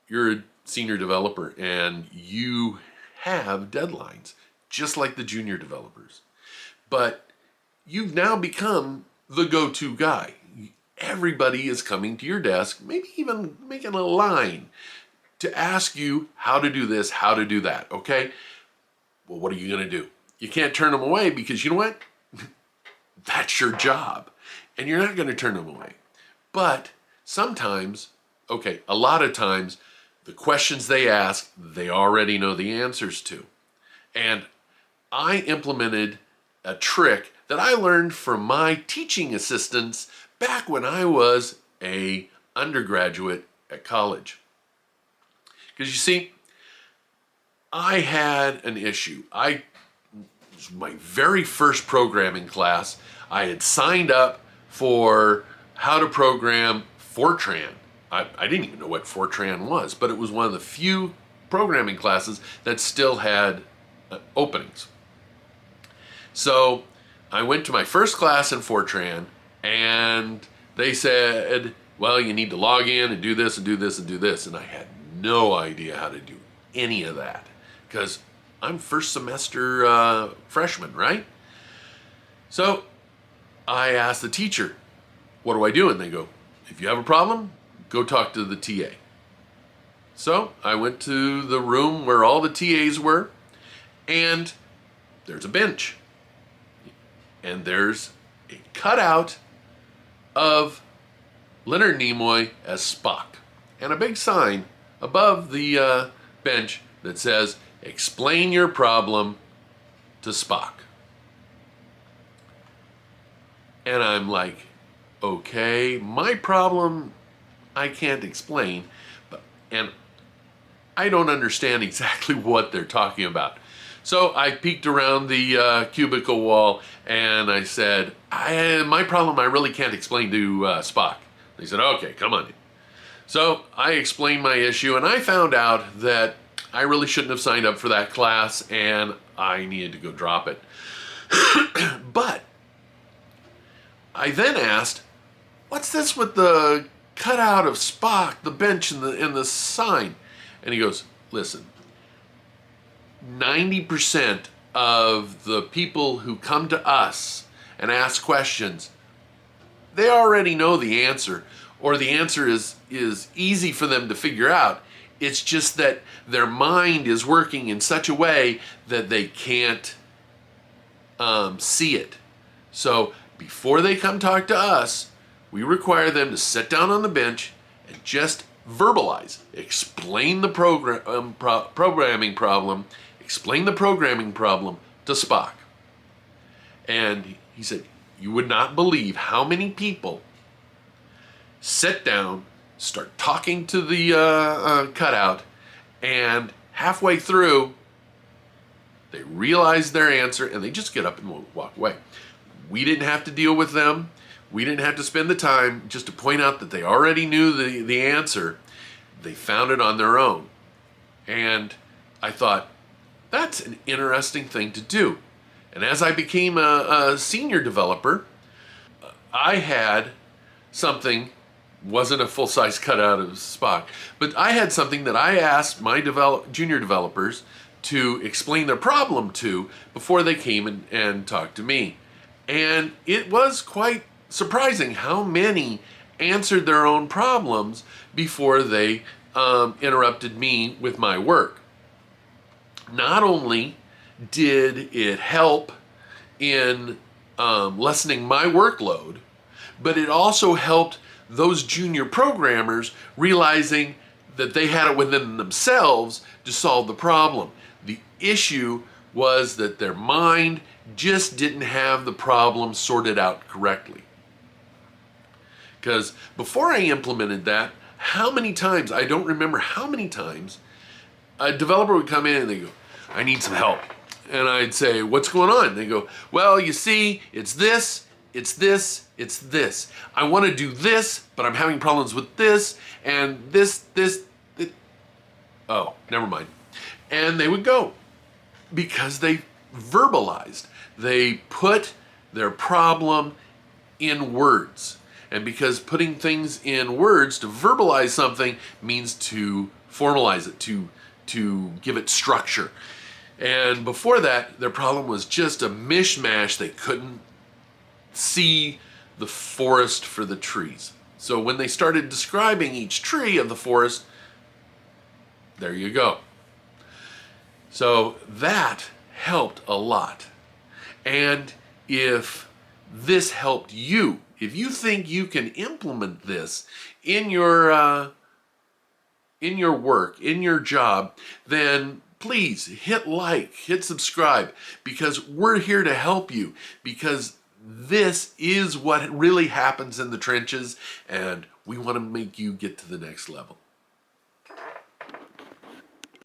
you're a senior developer and you have deadlines, just like the junior developers. But you've now become the go-to guy. Everybody is coming to your desk, maybe even making a line to ask you how to do this, how to do that, okay? Well, what are you gonna do? You can't turn them away because you know what? That's your job. And you're not gonna turn them away. But sometimes, okay, a lot of times, the questions they ask, they already know the answers to. And I implemented a trick that I learned from my teaching assistants back when I was a undergraduate at college. Because you see, I had an issue. My very first programming class, I had signed up for how to program Fortran. I didn't even know what Fortran was, but it was one of the few programming classes that still had openings. So I went to my first class in Fortran, and they said, well, you need to log in and do this and do this and do this. And I had no idea how to do any of that because I'm first semester freshman, right? So I asked the teacher, what do I do? And they go, if you have a problem, go talk to the TA. So I went to the room where all the TAs were, and there's a bench. And there's a cutout of Leonard Nimoy as Spock, and a big sign above the bench that says, explain your problem to Spock. And I'm like, okay, my problem I can't explain, and I don't understand exactly what they're talking about. So I peeked around the cubicle wall and I said, my problem I really can't explain to Spock. They said, okay, come on in. So I explained my issue, and I found out that I really shouldn't have signed up for that class and I needed to go drop it. But I then asked, what's this with the cutout of Spock, the bench, and the sign? And he goes, listen, 90% of the people who come to us and ask questions, they already know the answer, or the answer is easy for them to figure out. It's just that their mind is working in such a way that they can't see it. So before they come talk to us, we require them to sit down on the bench and just verbalize, explain the programming problem, explain the programming problem to Spock. And he said, you would not believe how many people sit down, start talking to the cutout, and halfway through, they realize their answer and they just get up and walk away. We didn't have to deal with them. We didn't have to spend the time just to point out that they already knew the answer. They found it on their own. And I thought, that's an interesting thing to do. And as I became a senior developer, I had something, wasn't a full-size cutout of Spock, but I had something that I asked my junior developers to explain their problem to before they came and talked to me. And it was quite surprising how many answered their own problems before they interrupted me with my work. Not only did it help in lessening my workload, but it also helped those junior programmers realizing that they had it within themselves to solve the problem. The issue was that their mind just didn't have the problem sorted out correctly. Because before I implemented that, how many times, I don't remember how many times, a developer would come in and they go, I need some help. And I'd say, what's going on? And they go, well, you see, it's this, it's this, it's this. I want to do this, but I'm having problems with this, and this. Oh, never mind. And they would go because they verbalized. They put their problem in words. And because putting things in words to verbalize something means to formalize it, to give it structure. And before that, their problem was just a mishmash. They couldn't see the forest for the trees. So when they started describing each tree of the forest, there you go. So that helped a lot. And if this helped you, if you think you can implement this in your work, in your job, then please hit like, hit subscribe, because we're here to help you, because this is what really happens in the trenches, and we want to make you get to the next level.